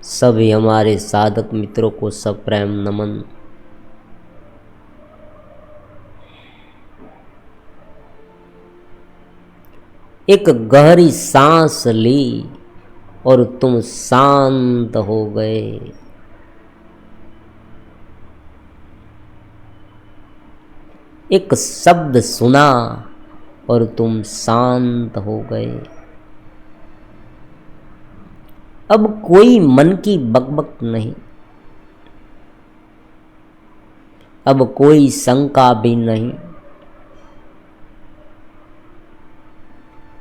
सभी हमारे साधक मित्रों को सप्रेम नमन। एक गहरी सांस ली और तुम शांत हो गए। एक शब्द सुना और तुम शांत हो गए। अब कोई मन की बकबक नहीं, अब कोई शंका भी नहीं।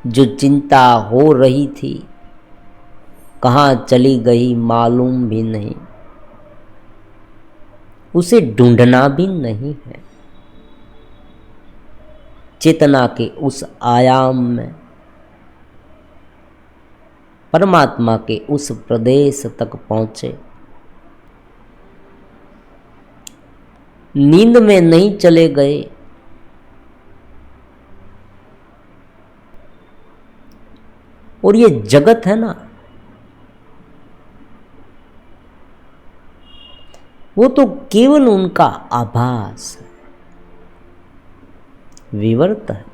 जो चिंता हो रही थी कहाँ चली गई मालूम भी नहीं, उसे ढूंढना भी नहीं है। चेतना के उस आयाम में, परमात्मा के उस प्रदेश तक पहुंचे। नींद में नहीं चले गए, और ये जगत है ना, वो तो केवल उनका आभास है, विवर्त है।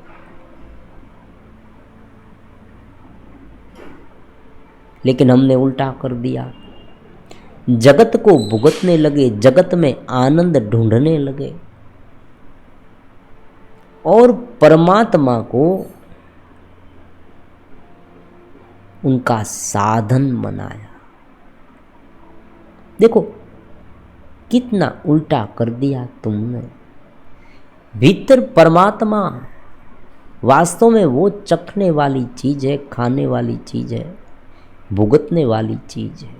लेकिन हमने उल्टा कर दिया, जगत को भुगतने लगे, जगत में आनंद ढूंढने लगे और परमात्मा को उनका साधन बनाया। देखो कितना उल्टा कर दिया तुमने। भीतर परमात्मा वास्तव में वो चखने वाली चीज है, खाने वाली चीज है, भुगतने वाली चीज है।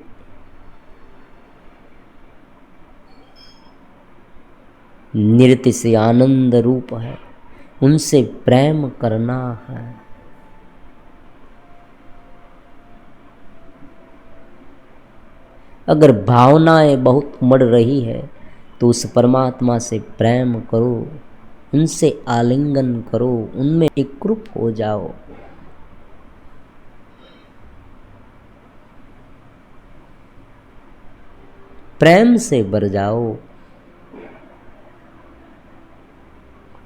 नृत्य से आनंद रूप है, उनसे प्रेम करना है। अगर भावनाएं बहुत उमड़ रही है तो उस परमात्मा से प्रेम करो, उनसे आलिंगन करो, उनमें एकरूप हो जाओ। प्रेम से भर जाओ।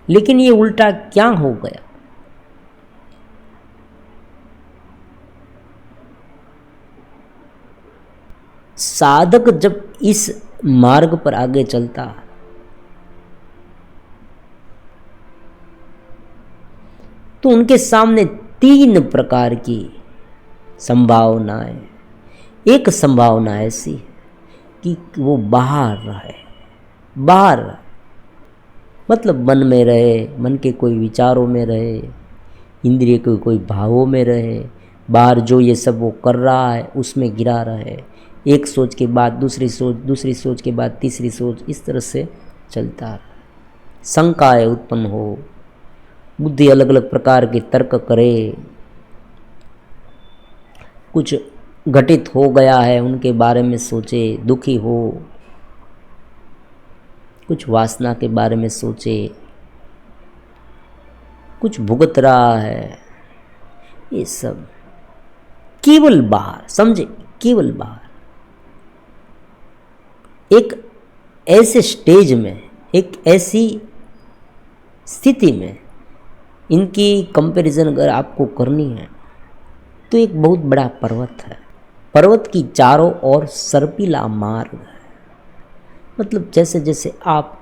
लेकिन ये उल्टा क्या हो गया? साधक जब इस मार्ग पर आगे चलता तो उनके सामने तीन प्रकार की संभावनाएं। एक संभावना ऐसी है कि वो बाहर रहे, बाहर मतलब मन में रहे, मन के कोई विचारों में रहे, इंद्रिय के कोई भावों में रहे, बाहर जो ये सब वो कर रहा है उसमें गिरा रहे। एक सोच के बाद दूसरी सोच, दूसरी सोच के बाद तीसरी सोच, इस तरह से चलता रहे। शंकाएं उत्पन्न हो, बुद्धि अलग अलग प्रकार के तर्क करे, कुछ घटित हो गया है उनके बारे में सोचे, दुखी हो, कुछ वासना के बारे में सोचे, कुछ भुगत रहा है। ये सब केवल बाहर, समझे, केवल बाहर। एक ऐसे स्टेज में, एक ऐसी स्थिति में इनकी कंपैरिजन अगर आपको करनी है तो एक बहुत बड़ा पर्वत है। पर्वत की चारों ओर सर्पिला मार्ग है। मतलब जैसे जैसे आप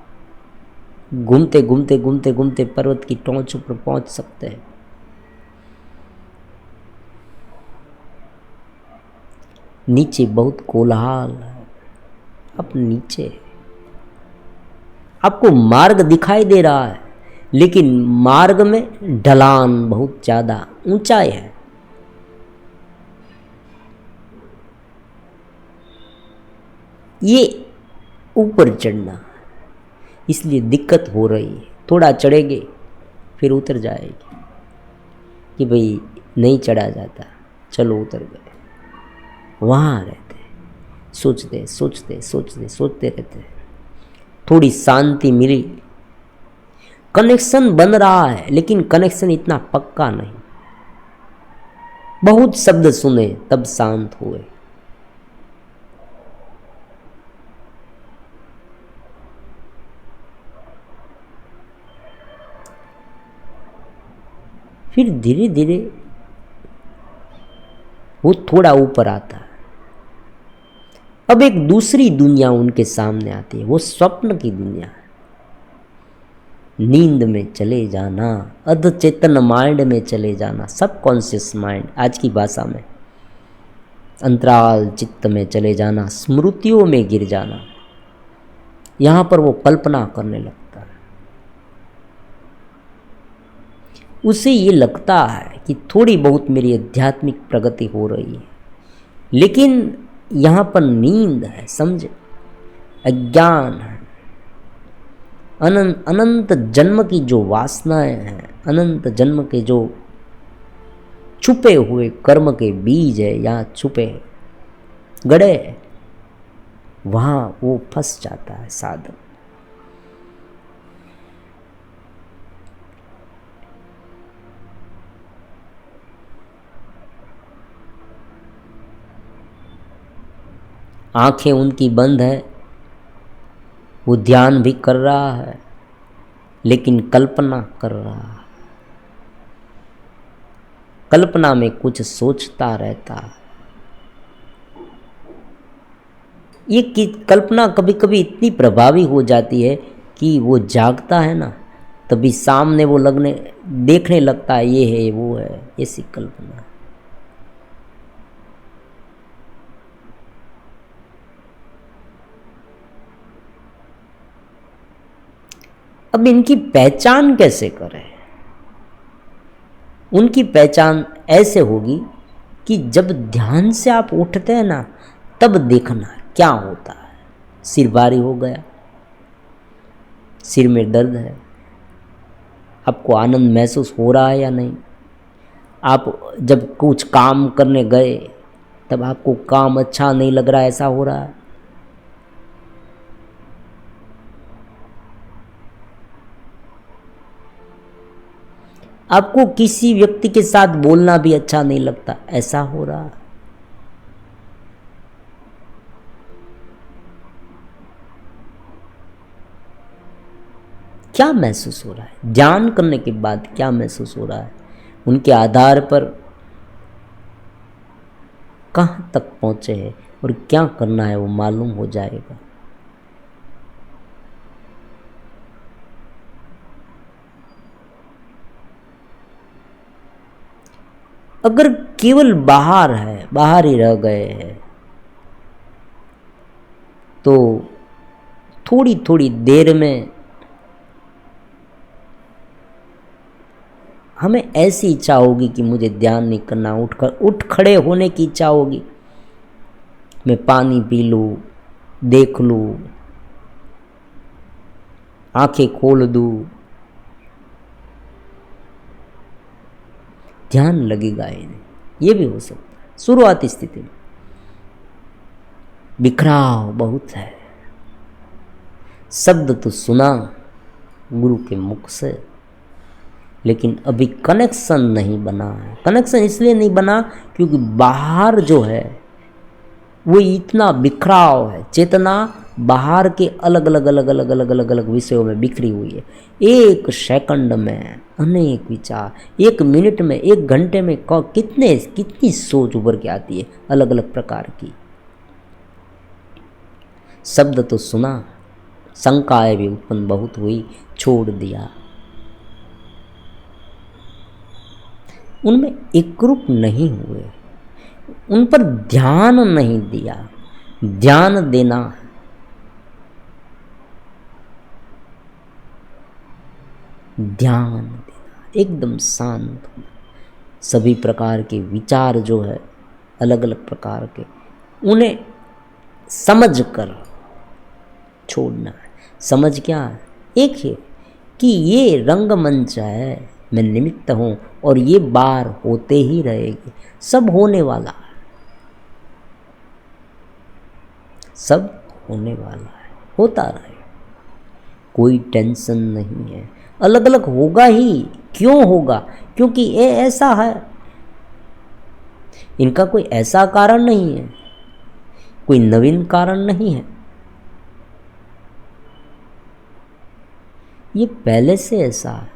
घूमते घूमते घूमते घूमते पर्वत की टोंच पर पहुंच सकते हैं। नीचे बहुत कोलाहल है, आप नीचे, आपको मार्ग दिखाई दे रहा है लेकिन मार्ग में ढलान बहुत ज्यादा, ऊंचाई है। ये ऊपर चढ़ना, इसलिए दिक्कत हो रही है। थोड़ा चढ़ेंगे फिर उतर जाएगी कि भाई नहीं चढ़ा जाता, चलो उतर गए। वहाँ रहते, सोचते सोचते सोचते सोचते रहते, थोड़ी शांति मिली, कनेक्शन बन रहा है लेकिन कनेक्शन इतना पक्का नहीं। बहुत शब्द सुने तब शांत हुए, फिर धीरे धीरे वो थोड़ा ऊपर आता है। अब एक दूसरी दुनिया उनके सामने आती है, वो स्वप्न की दुनिया है। नींद में चले जाना, अधचेतन माइंड में चले जाना, सबकॉन्शियस माइंड आज की भाषा में, अंतराल चित्त में चले जाना, स्मृतियों में गिर जाना। यहाँ पर वो कल्पना करने लगता है। उसे ये लगता है कि थोड़ी बहुत मेरी आध्यात्मिक प्रगति हो रही है, लेकिन यहाँ पर नींद है, समझे, अज्ञान है। अनंत अनंत जन्म की जो वासनाएं हैं, अनंत जन्म के जो छुपे हुए कर्म के बीज है, यहाँ छुपे गड़े, वहाँ वो फंस जाता है साधक। आंखें उनकी बंद है, वो ध्यान भी कर रहा है, लेकिन कल्पना कर रहा है। कल्पना में कुछ सोचता रहता है। ये कल्पना कभी कभी इतनी प्रभावी हो जाती है कि वो जागता है ना, तभी सामने वो देखने लगता है, ये है वो है, ऐसी कल्पना। अब इनकी पहचान कैसे करें? उनकी पहचान ऐसे होगी कि जब ध्यान से आप उठते हैं ना, तब देखना क्या होता है। सिर भारी हो गया, सिर में दर्द है, आपको आनंद महसूस हो रहा है या नहीं? आप जब कुछ काम करने गए तब आपको काम अच्छा नहीं लग रहा है, ऐसा हो रहा है? आपको किसी व्यक्ति के साथ बोलना भी अच्छा नहीं लगता, ऐसा हो रहा है? क्या महसूस हो रहा है? ध्यान करने के बाद क्या महसूस हो रहा है, उनके आधार पर कहाँ तक पहुँचे हैं और क्या करना है वो मालूम हो जाएगा। अगर केवल बाहर है, बाहर ही रह गए हैं, तो थोड़ी थोड़ी देर में हमें ऐसी इच्छा होगी कि मुझे ध्यान नहीं करना, उठ खड़े होने की इच्छा होगी। मैं पानी पी लूँ, देख लूँ, आंखें खोल दूँ, ध्यान लगेगा ही नहीं। ये भी हो सकता है शुरुआती स्थिति में। बिखराव बहुत है, शब्द तो सुना गुरु के मुख से, लेकिन अभी कनेक्शन नहीं बना है। कनेक्शन इसलिए नहीं बना क्योंकि बाहर जो है वो इतना बिखराव है। चेतना बाहर के अलग अलग अलग अलग अलग अलग अलग विषयों में बिखरी हुई है। एक सेकंड में अनेक विचार, एक मिनट में, एक घंटे में कितनी सोच उभर के आती है अलग अलग प्रकार की। शब्द तो सुना, शंकाएं भी उत्पन्न बहुत हुई, छोड़ दिया। उनमें एकरूप नहीं हुए, उन पर ध्यान नहीं दिया। ध्यान देना, ध्यान देना, एकदम शांत होना। सभी प्रकार के विचार जो है अलग अलग प्रकार के, उन्हें समझ कर छोड़ना है। समझ क्या है? एक है कि ये रंगमंच है, मैं निमित्त हूँ और ये बार होते ही रहेगी। सब होने वाला है, सब होने वाला है, होता रहे, कोई टेंशन नहीं है। अलग अलग होगा ही, क्यों होगा? क्योंकि ये ऐसा है, इनका कोई ऐसा कारण नहीं है, कोई नवीन कारण नहीं है, ये पहले से ऐसा है।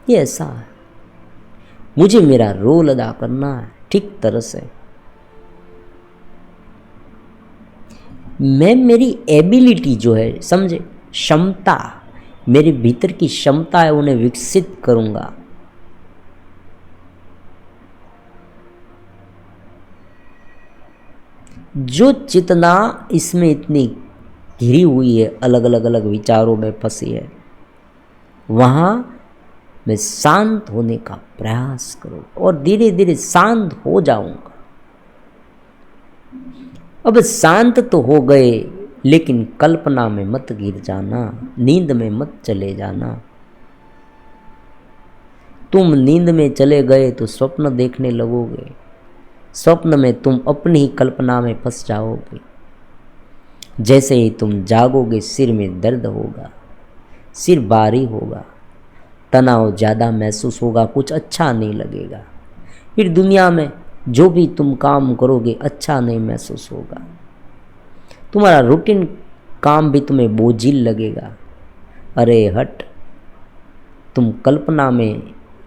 ये ऐसा है, मुझे मेरा रोल अदा करना है ठीक तरह से। मैं मेरी एबिलिटी जो है, समझे, क्षमता, मेरे भीतर की क्षमता है, उन्हें विकसित करूंगा। जो चेतना इसमें इतनी घिरी हुई है, अलग अलग अलग विचारों में फंसी है, वहाँ मैं शांत होने का प्रयास करूँ और धीरे धीरे शांत हो जाऊंगा। अब शांत तो हो गए, लेकिन कल्पना में मत गिर जाना, नींद में मत चले जाना। तुम नींद में चले गए तो स्वप्न देखने लगोगे, स्वप्न में तुम अपनी ही कल्पना में फंस जाओगे। जैसे ही तुम जागोगे सिर में दर्द होगा, सिर भारी होगा, तनाव ज़्यादा महसूस होगा, कुछ अच्छा नहीं लगेगा। फिर दुनिया में जो भी तुम काम करोगे अच्छा नहीं महसूस होगा, तुम्हारा रूटीन काम भी तुम्हें बोझिल लगेगा। अरे हट, तुम कल्पना में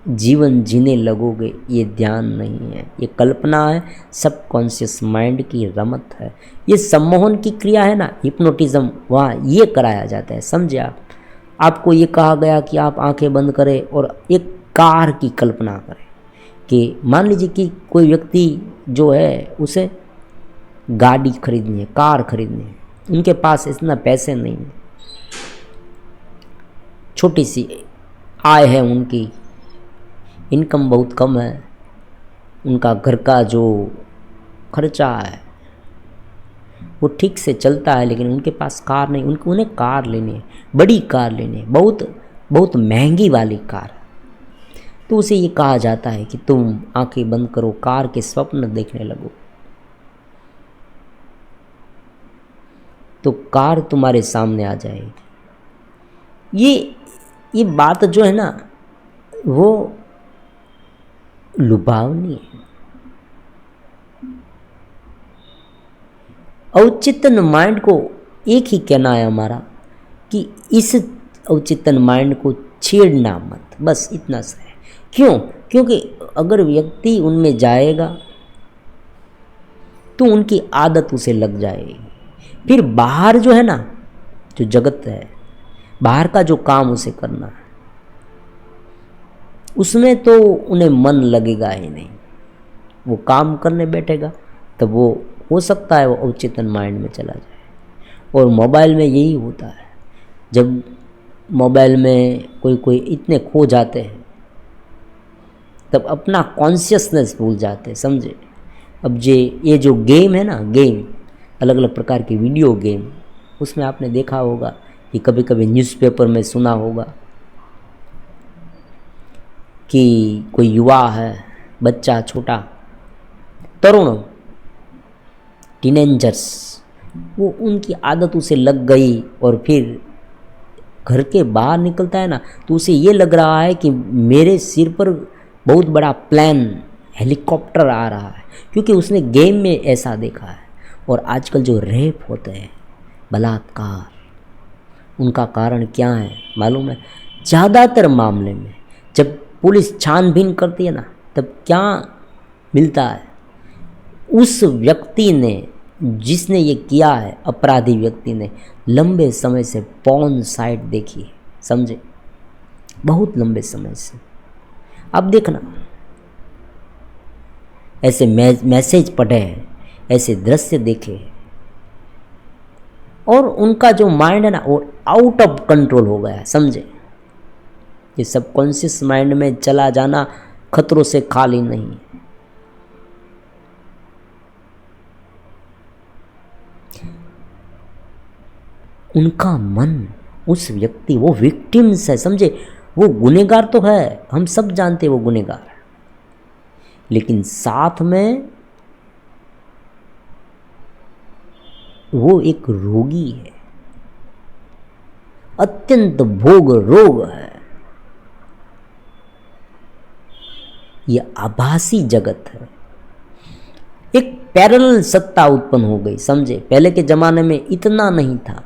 जीवन जीने लगोगे, ये ध्यान नहीं है, ये कल्पना है, सबकॉन्शियस माइंड की रमत है। ये सम्मोहन की क्रिया है ना, हिप्नोटिज्म, वहाँ ये कराया जाता है, समझे आप। आपको ये कहा गया कि आप आंखें बंद करें और एक कार की कल्पना करें कि मान लीजिए कि कोई व्यक्ति जो है उसे गाड़ी खरीदनी है, कार खरीदनी है, उनके पास इतना पैसे नहीं है, छोटी सी आय है, उनकी इनकम बहुत कम है, उनका घर का जो खर्चा है वो ठीक से चलता है, लेकिन उनके पास कार नहीं, उन्हें कार लेनी है, बड़ी कार लेनी है, बहुत बहुत महंगी वाली कार। तो उसे ये कहा जाता है कि तुम आंखें बंद करो, कार के स्वप्न देखने लगो, तो कार तुम्हारे सामने आ जाएगी। ये बात जो है ना, वो लुभावनी है। अवचेतन माइंड को एक ही कहना है हमारा कि इस अवचेतन माइंड को छेड़ना मत, बस इतना सा है। क्यों? क्योंकि अगर व्यक्ति उनमें जाएगा तो उनकी आदत उसे लग जाएगी। फिर बाहर जो है ना, जो जगत है, बाहर का जो काम उसे करना है, उसमें तो उन्हें मन लगेगा ही नहीं। वो काम करने बैठेगा तब वो हो सकता है वो अवचेतन माइंड में चला जाए। और मोबाइल में यही होता है, जब मोबाइल में कोई इतने खो जाते हैं तब अपना कॉन्शियसनेस भूल जाते हैं, समझे। अब ये जो गेम है ना, गेम, अलग अलग प्रकार की वीडियो गेम, उसमें आपने देखा होगा कि कभी कभी न्यूज़पेपर में सुना होगा कि कोई युवा है, बच्चा, छोटा तरुण, टीनेजर्स, वो उनकी आदत उसे लग गई और फिर घर के बाहर निकलता है ना तो उसे ये लग रहा है कि मेरे सिर पर बहुत बड़ा प्लेन, हेलीकॉप्टर आ रहा है, क्योंकि उसने गेम में ऐसा देखा है। और आजकल जो रेप होते हैं, बलात्कार, उनका कारण क्या है मालूम है? ज़्यादातर मामले में जब पुलिस छानबीन करती है ना, तब क्या मिलता है? उस व्यक्ति ने, जिसने ये किया है, अपराधी व्यक्ति ने लंबे समय से पॉर्न साइट देखी है, समझे, बहुत लंबे समय से। अब देखना, ऐसे मैसेज पढ़े हैं, ऐसे दृश्य देखे हैं, और उनका जो माइंड है ना वो आउट ऑफ कंट्रोल हो गया है, समझे। ये सबकॉन्शियस माइंड में चला जाना खतरों से खाली नहीं है। उनका मन, उस व्यक्ति, वो विक्टिम्स है, समझे, वो गुनहगार तो है, हम सब जानते हैं वो गुनहगार है, लेकिन साथ में वो एक रोगी है, अत्यंत भोग रोग है। ये आभासी जगत है, एक पैरेलल सत्ता उत्पन्न हो गई, समझे। पहले के जमाने में इतना नहीं था,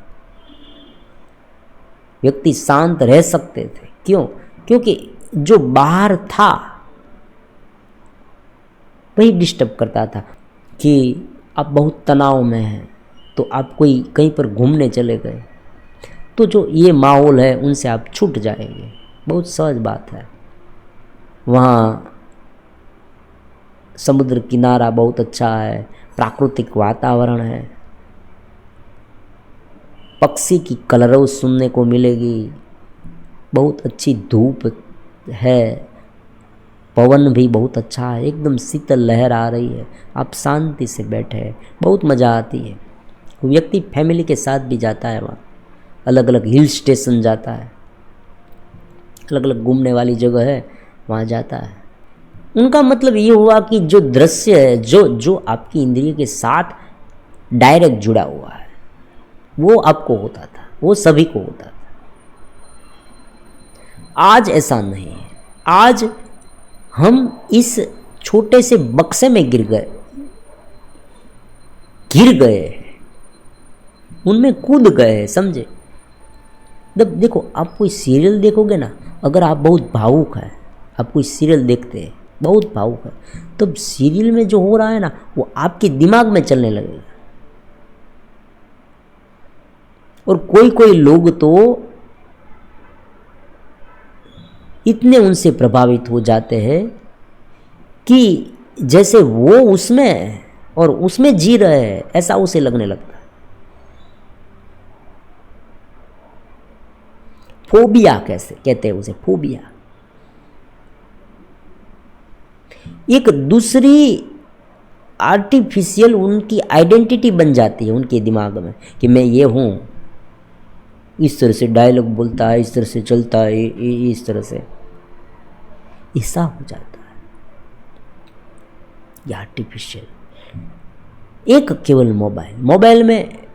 व्यक्ति शांत रह सकते थे। क्यों? क्योंकि जो बाहर था वही डिस्टर्ब करता था कि आप बहुत तनाव में हैं तो आप कोई कहीं पर घूमने चले गए तो जो ये माहौल है उनसे आप छूट जाएंगे। बहुत सहज बात है। वहाँ समुद्र किनारा बहुत अच्छा है, प्राकृतिक वातावरण है, पक्षी की कलरव सुनने को मिलेगी, बहुत अच्छी धूप है, पवन भी बहुत अच्छा है, एकदम शीतल लहर आ रही है, आप शांति से बैठे हैं, बहुत मज़ा आती है। व्यक्ति फैमिली के साथ भी जाता है वहाँ, अलग अलग हिल स्टेशन जाता है, अलग अलग घूमने वाली जगह है वहाँ जाता है। उनका मतलब ये हुआ कि जो दृश्य है, जो आपकी इंद्रिय के साथ डायरेक्ट जुड़ा हुआ है, वो आपको होता था, वो सभी को होता था। आज ऐसा नहीं है। आज हम इस छोटे से बक्से में गिर गए, उनमें कूद गए, समझे। जब देखो आप कोई सीरियल देखोगे ना, अगर आप बहुत भावुक हैं, आप कोई सीरियल देखते हैं बहुत भावुक है, तब सीरियल में जो हो रहा है ना वो आपके दिमाग में चलने लगेगा। और कोई कोई लोग तो इतने उनसे प्रभावित हो जाते हैं कि जैसे वो उसमें और उसमें जी रहे हैं, ऐसा उसे लगने लगता है। फोबिया कैसे कहते हैं उसे, फोबिया। एक दूसरी आर्टिफिशियल उनकी आइडेंटिटी बन जाती है उनके दिमाग में कि मैं ये हूँ, इस तरह से डायलॉग बोलता है, इस तरह से चलता है, इस तरह से, ऐसा हो जाता है ये आर्टिफिशियल। एक केवल मोबाइल में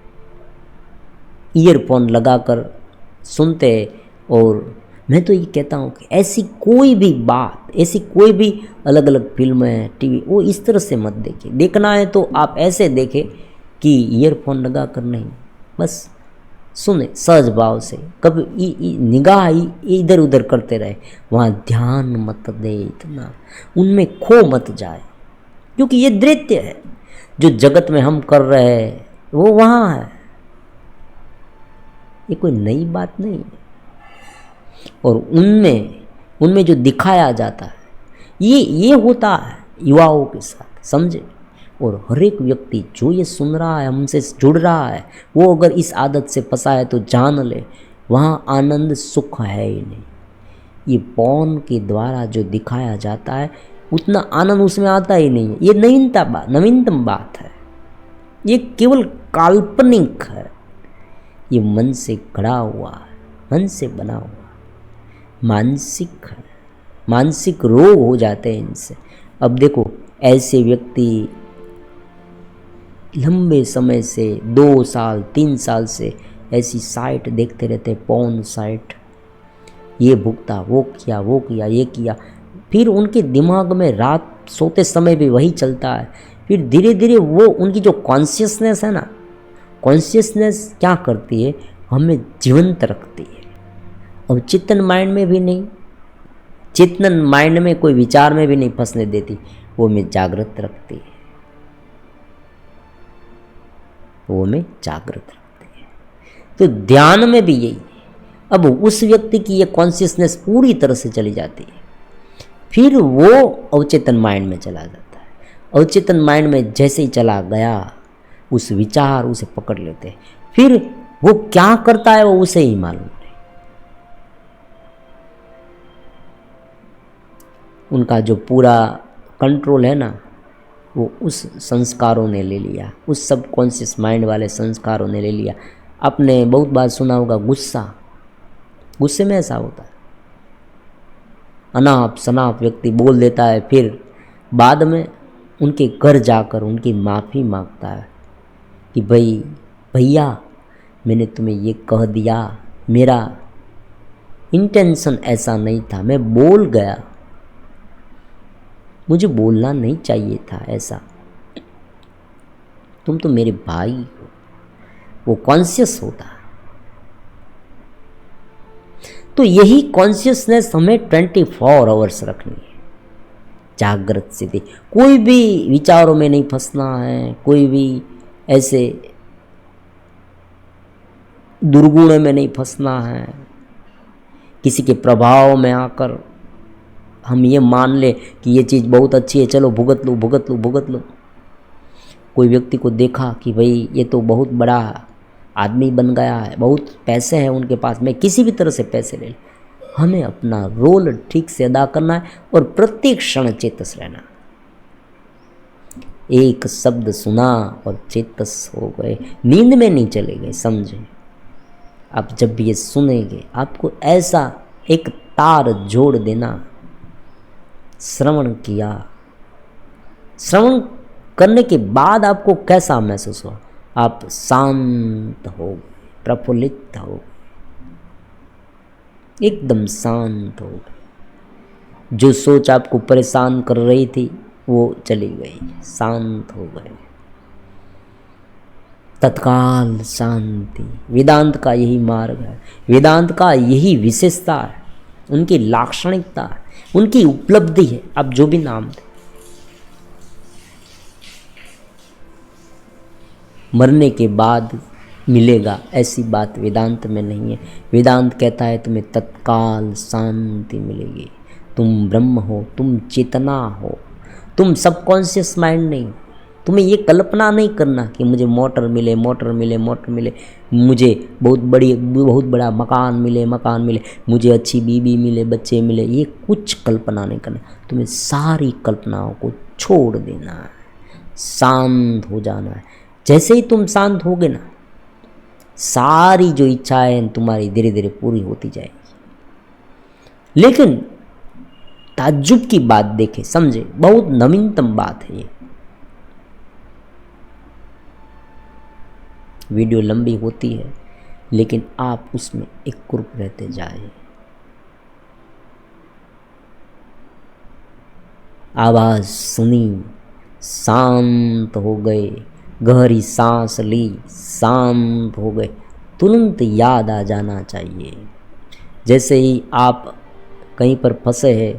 ईयरफोन लगाकर सुनते, और मैं तो ये कहता हूँ कि ऐसी कोई भी बात, ऐसी कोई भी अलग अलग फिल्में, टीवी, वो इस तरह से मत देखिए। देखना है तो आप ऐसे देखें कि ईयरफोन लगा कर नहीं, बस सुने सहज भाव से, कभी निगाह इधर उधर करते रहे, वहाँ ध्यान मत दे इतना, उनमें खो मत जाए, क्योंकि ये नृत्य है जो जगत में हम कर रहे हैं, वो वहाँ है, ये कोई नई बात नहीं है। और उनमें जो दिखाया जाता है ये होता है युवाओं के साथ, समझे। और हर एक व्यक्ति जो ये सुन रहा है, हमसे जुड़ रहा है, वो अगर इस आदत से फंसा है तो जान ले वहाँ आनंद सुख है ही नहीं। ये पौन के द्वारा जो दिखाया जाता है उतना आनंद उसमें आता ही नहीं है। ये नवीनतम बात है, ये केवल काल्पनिक है, ये मन से गढ़ा हुआ है, मन से बना हुआ, मानसिक है, मानसिक रोग हो जाते हैं इनसे। अब देखो ऐसे व्यक्ति लंबे समय से 2 साल 3 साल से ऐसी साइट देखते रहते, पॉर्न साइट, ये भुगता, वो किया, ये किया, फिर उनके दिमाग में रात सोते समय भी वही चलता है। फिर धीरे धीरे वो उनकी जो कॉन्शियसनेस है ना, कॉन्शियसनेस क्या करती है, हमें जीवंत रखती है। अब चेतन माइंड में भी नहीं, चेतन माइंड में कोई विचार में भी नहीं फंसने देती, वो हमें जागृत रखती है, वो हमें जागृत रखती है। तो ध्यान में भी यही है। अब उस व्यक्ति की ये कॉन्शियसनेस पूरी तरह से चली जाती है, फिर वो अवचेतन माइंड में चला जाता है। अवचेतन माइंड में जैसे ही चला गया, उस विचार उसे पकड़ लेते हैं, फिर वो क्या करता है वो उसे ही मालूम नहीं। उनका जो पूरा कंट्रोल है ना, वो उस संस्कारों ने ले लिया, उस सब कॉन्शियस माइंड वाले संस्कारों ने ले लिया। आपने बहुत बार सुना होगा गुस्से में ऐसा होता है, अनाप शनाप व्यक्ति बोल देता है, फिर बाद में उनके घर जाकर उनकी माफ़ी मांगता है कि भैया मैंने तुम्हें ये कह दिया, मेरा इंटेंशन ऐसा नहीं था, मैं बोल गया, मुझे बोलना नहीं चाहिए था ऐसा, तुम तो मेरे भाई हो। वो कॉन्शियस होता है। तो यही कॉन्शियसनेस हमें 24 आवर्स रखनी है, जागृत स्थिति। कोई भी विचारों में नहीं फंसना है, कोई भी ऐसे दुर्गुण में नहीं फंसना है, किसी के प्रभाव में आकर हम ये मान ले कि ये चीज़ बहुत अच्छी है, चलो भुगत लो भुगत लो भुगत लो। कोई व्यक्ति को देखा कि भाई ये तो बहुत बड़ा आदमी बन गया है, बहुत पैसे हैं उनके पास, मैं किसी भी तरह से पैसे ले लूँ। हमें अपना रोल ठीक से अदा करना है और प्रत्येक क्षण चेतस रहना। एक शब्द सुना और चेतस हो गए, नींद में नहीं चले गए, समझे। आप जब भी ये सुनेंगे आपको ऐसा एक तार जोड़ देना, श्रवण किया, श्रवण करने के बाद आपको कैसा महसूस हुआ? आप शांत हो गए, प्रफुल्लित हो गए, एकदम शांत हो गए। जो सोच आपको परेशान कर रही थी वो चली गई, शांत हो गए, तत्काल शांति। वेदांत का यही मार्ग है, वेदांत का यही विशेषता है, उनकी लाक्षणिकता है, उनकी उपलब्धि है। आप जो भी नाम दें, मरने के बाद मिलेगा ऐसी बात वेदांत में नहीं है। वेदांत कहता है तुम्हें तत्काल शांति मिलेगी। तुम ब्रह्म हो, तुम चेतना हो, तुम सबकॉन्शियस माइंड नहीं। तुम्हें ये कल्पना नहीं करना कि मुझे मोटर मिले मोटर मिले मोटर मिले, मुझे बहुत बड़ा मकान मिले मकान मिले, मुझे अच्छी बीवी मिले बच्चे मिले। ये कुछ कल्पना नहीं करना, तुम्हें सारी कल्पनाओं को छोड़ देना है, शांत हो जाना है। जैसे ही तुम शांत होगे ना, सारी जो इच्छाएं तुम्हारी धीरे धीरे पूरी होती जाएगी। लेकिन ताज्जुब की बात देखें, समझे, बहुत नवीनतम बात है ये। वीडियो लंबी होती है लेकिन आप उसमें एकरूप रहते जाए। आवाज सुनी, शांत हो गए, गहरी सांस ली, शांत हो गए, तुरंत याद आ जाना चाहिए। जैसे ही आप कहीं पर फंसे हैं,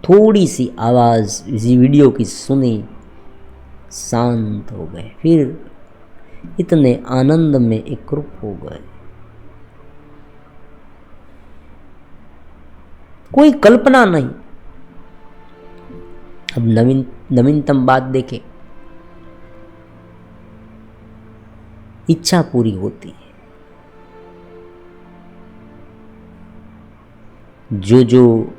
थोड़ी सी आवाज़ इसी वीडियो की सुनी, शांत हो गए, फिर इतने आनंद में एकरूप हो गए। कोई कल्पना नहीं। अब नवीनतम बात देखें, इच्छा पूरी होती है। जो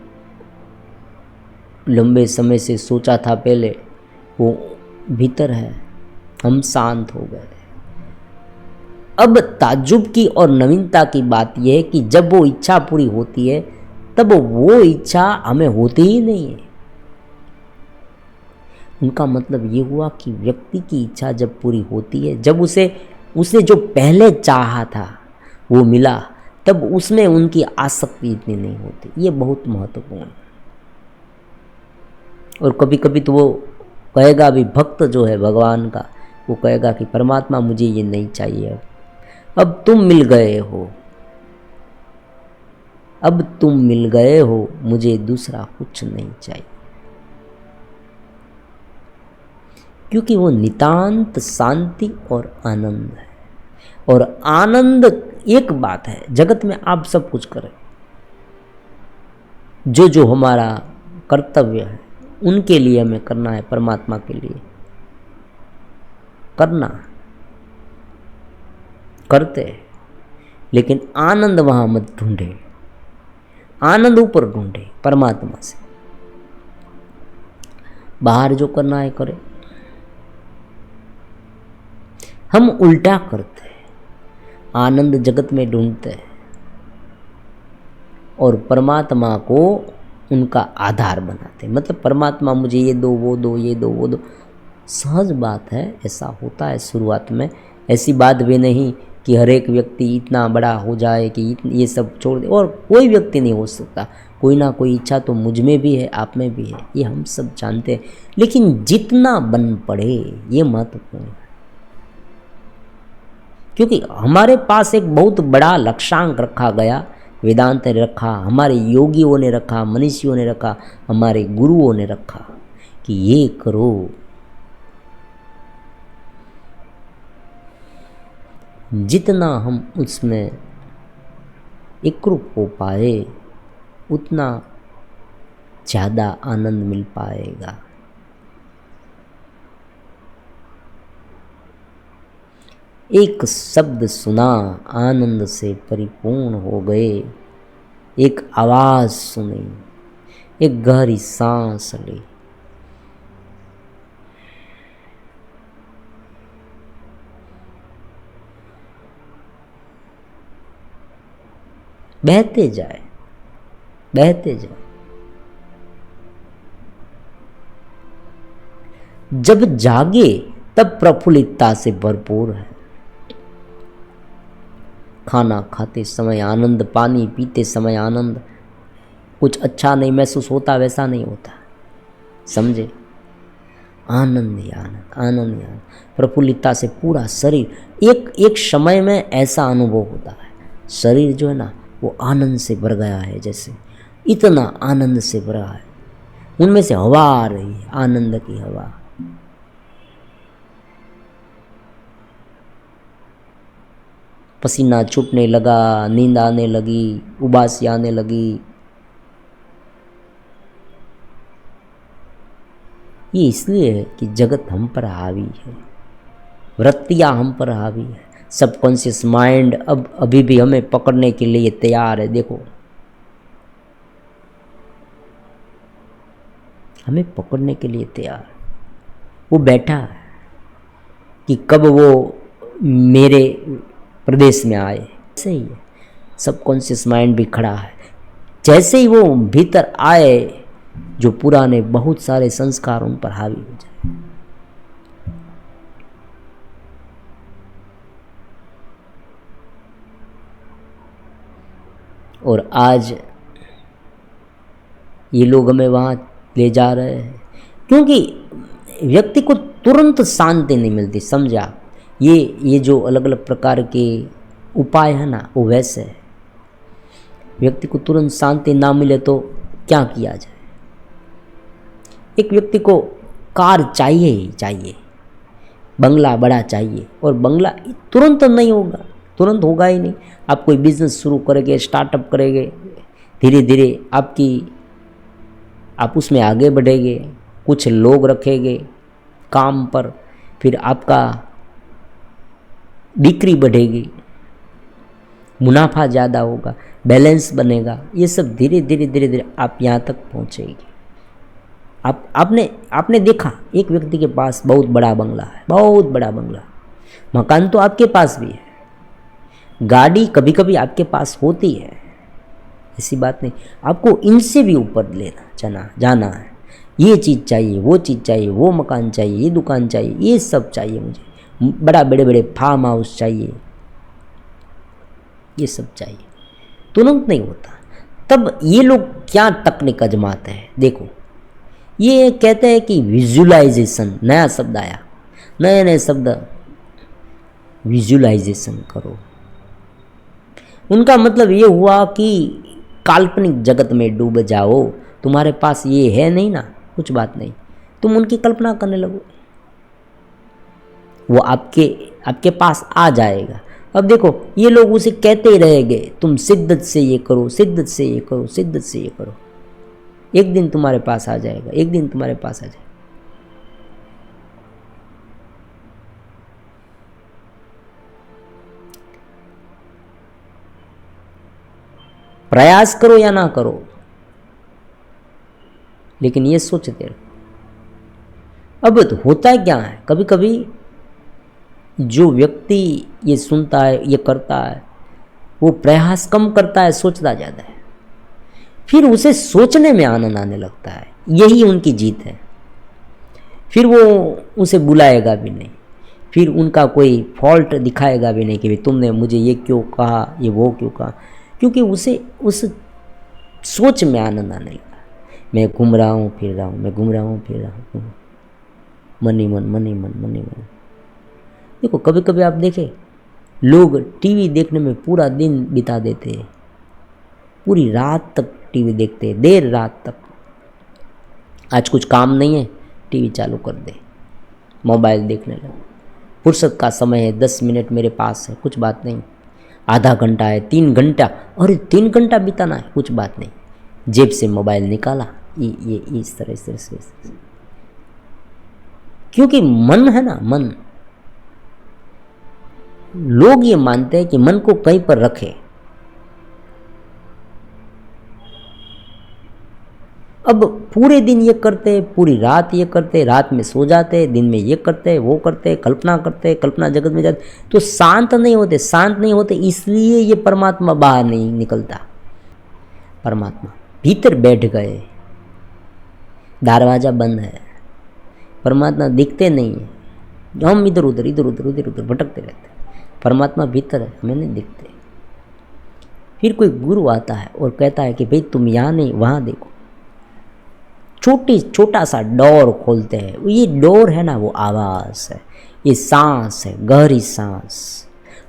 लंबे समय से सोचा था पहले, वो भीतर है, हम शांत हो गए। अब ताज्जुब की और नवीनता की बात यह है कि जब वो इच्छा पूरी होती है तब वो इच्छा हमें होती ही नहीं है। उनका मतलब ये हुआ कि व्यक्ति की इच्छा जब पूरी होती है, जब उसे जो पहले चाहा था वो मिला, तब उसमें उनकी आसक्ति इतनी नहीं होती। ये बहुत महत्वपूर्ण है। और कभी कभी तो वो कहेगा भी, भक्त जो है भगवान का, वो कहेगा कि परमात्मा मुझे ये नहीं चाहिए, अब तुम मिल गए हो, अब तुम मिल गए हो, मुझे दूसरा कुछ नहीं चाहिए। क्योंकि वो नितांत शांति और आनंद है। और आनंद एक बात है, जगत में आप सब कुछ करें, जो हमारा कर्तव्य है उनके लिए हमें करना है, परमात्मा के लिए करना, करते, लेकिन आनंद वहां मत ढूंढे, आनंद ऊपर ढूंढे, परमात्मा से। बाहर जो करना है करे। हम उल्टा करते हैं, आनंद जगत में ढूंढते हैं और परमात्मा को उनका आधार बनाते हैं। मतलब परमात्मा मुझे ये दो वो दो, ये दो वो दो। सहज बात है, ऐसा होता है शुरुआत में। ऐसी बात भी नहीं कि हर एक व्यक्ति इतना बड़ा हो जाए कि ये सब छोड़ दे, और कोई व्यक्ति नहीं हो सकता। कोई ना कोई इच्छा तो मुझ में भी है, आप में भी है, ये हम सब जानते हैं। लेकिन जितना बन पड़े ये महत्वपूर्ण है, क्योंकि हमारे पास एक बहुत बड़ा लक्ष्यांक रखा गया वेदांत ने रखा, हमारे योगियों ने रखा, मनीषियों ने रखा, हमारे गुरुओं ने रखा कि ये करो। जितना हम उसमें एकरूप हो पाए उतना ज़्यादा आनंद मिल पाएगा। एक शब्द सुना, आनंद से परिपूर्ण हो गए। एक आवाज़ सुनी, एक गहरी सांस ली। बहते जाए, बहते जाए। जब जागे तब प्रफुल्लता से भरपूर है। खाना खाते समय आनंद, पानी पीते समय आनंद। कुछ अच्छा नहीं महसूस होता वैसा नहीं होता, समझे? आनंद ही आनंद, आनंद ही आनंद। प्रफुल्लता से पूरा शरीर एक समय में ऐसा अनुभव होता है, शरीर जो है ना वो आनंद से भर गया है, जैसे इतना आनंद से भरा है। उनमें से हवा आ रही है, आनंद की हवा। पसीना छूटने लगा, नींद आने लगी, उबासी आने लगी। ये इसलिए है कि जगत हम पर हावी है, वृत्तियां हम पर हावी है। सबकॉन्शियस माइंड अब अभी भी हमें पकड़ने के लिए तैयार है। देखो, हमें पकड़ने के लिए तैयार। वो बैठा है कि कब वो मेरे प्रदेश में आए। ऐसे ही है, सबकॉन्शियस माइंड भी खड़ा है। जैसे ही वो भीतर आए, जो पुराने बहुत सारे संस्कार उन पर हावी हो जाए। और आज ये लोग हमें वहाँ ले जा रहे हैं, क्योंकि व्यक्ति को तुरंत शांति नहीं मिलती, समझा? ये जो अलग अलग प्रकार के उपाय है ना, वो वैसे है। व्यक्ति को तुरंत शांति ना मिले तो क्या किया जाए? एक व्यक्ति को कार चाहिए ही चाहिए, बंगला बड़ा चाहिए, और बंगला तुरंत नहीं होगा, तुरंत होगा ही नहीं। आप कोई बिजनेस शुरू करेंगे, स्टार्टअप करेंगे, धीरे धीरे आप उसमें आगे बढ़ेंगे, कुछ लोग रखेंगे काम पर, फिर आपका बिक्री बढ़ेगी, मुनाफा ज़्यादा होगा, बैलेंस बनेगा। ये सब धीरे धीरे धीरे धीरे आप यहाँ तक पहुँचेगी। आपने देखा एक व्यक्ति के पास बहुत बड़ा बंगला है, बहुत बड़ा बंगला, मकान तो आपके पास भी है, गाड़ी कभी कभी आपके पास होती है, ऐसी बात नहीं। आपको इनसे भी ऊपर जाना है। ये चीज़ चाहिए, वो चीज़ चाहिए, वो मकान चाहिए, ये दुकान चाहिए, ये सब चाहिए मुझे, बड़े बड़े फार्म हाउस चाहिए, ये सब चाहिए। तुरंत नहीं होता। तब ये लोग क्या टेक्निक आजमाते हैं, देखो। ये कहते हैं कि विजुअलाइजेशन, नया शब्द आया, नए नए शब्द, विजुअलाइजेशन करो। उनका मतलब ये हुआ कि काल्पनिक जगत में डूब जाओ। तुम्हारे पास ये है नहीं ना, कुछ बात नहीं, तुम उनकी कल्पना करने लगो, वो आपके पास आ जाएगा। अब देखो, ये लोग उसे कहते ही रहेंगे, तुम शिद्दत से ये करो, शिद्दत से ये करो, शिद्दत से ये करो। एक दिन तुम्हारे पास आ जाएगा, एक दिन तुम्हारे पास आ जाएगा। प्रयास करो या ना करो, लेकिन ये सोचते रहो। अब तो होता है क्या है, कभी कभी जो व्यक्ति ये सुनता है, ये करता है, वो प्रयास कम करता है, सोचता ज़्यादा है, फिर उसे सोचने में आनंद आने लगता है। यही उनकी जीत है। फिर वो उसे बुलाएगा भी नहीं, फिर उनका कोई फॉल्ट दिखाएगा भी नहीं कि भाई तुमने मुझे ये क्यों कहा, ये वो क्यों कहा, क्योंकि उसे उस सोच में आनंद आने लगा। मैं घूम रहा हूँ फिर रहा हूँ, मैं घूम रहा हूँ फिर रहा हूँ, मन ही मन, मन ही मन, मन ही मन। देखो, कभी कभी आप देखें, लोग टीवी देखने में पूरा दिन बिता देते हैं, पूरी रात तक टीवी देखते हैं, देर रात तक। आज कुछ काम नहीं है, टीवी चालू कर दे, मोबाइल देखने लगे। फुर्सत का समय है, 10 मिनट मेरे पास है, कुछ बात नहीं। आधा घंटा है, 3 घंटा, अरे 3 घंटा बिताना है, कुछ बात नहीं। जेब से मोबाइल निकाला, ये इस तरह से। क्योंकि मन है ना, मन, लोग ये मानते हैं कि मन को कहीं पर रखे। अब पूरे दिन ये करते, पूरी रात ये करते, रात में सो जाते, दिन में ये करते, वो करते, कल्पना करते, कल्पना जगत में जाते, तो शांत नहीं होते, शांत नहीं होते, इसलिए ये परमात्मा बाहर नहीं निकलता। परमात्मा भीतर बैठ गए, दरवाजा बंद है, परमात्मा दिखते नहीं है, हम इधर उधर भटकते रहते। परमात्मा भीतर है, हमें नहीं दिखते। फिर कोई गुरु आता है और कहता है कि भाई तुम यहाँ नहीं, वहाँ देखो। छोटा सा डोर खोलते हैं। ये डोर है ना, वो आवाज़ है, ये सांस है, गहरी सांस।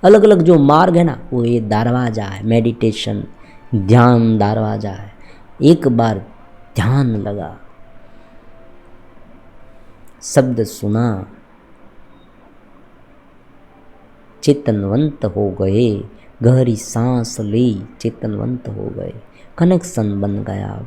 अलग अलग जो मार्ग है ना, वो ये दरवाजा है, मेडिटेशन, ध्यान दरवाजा है। एक बार ध्यान लगा, शब्द सुना, चेतनवंत हो गए, गहरी सांस ली, चेतनवंत हो गए, कनेक्शन बन गया।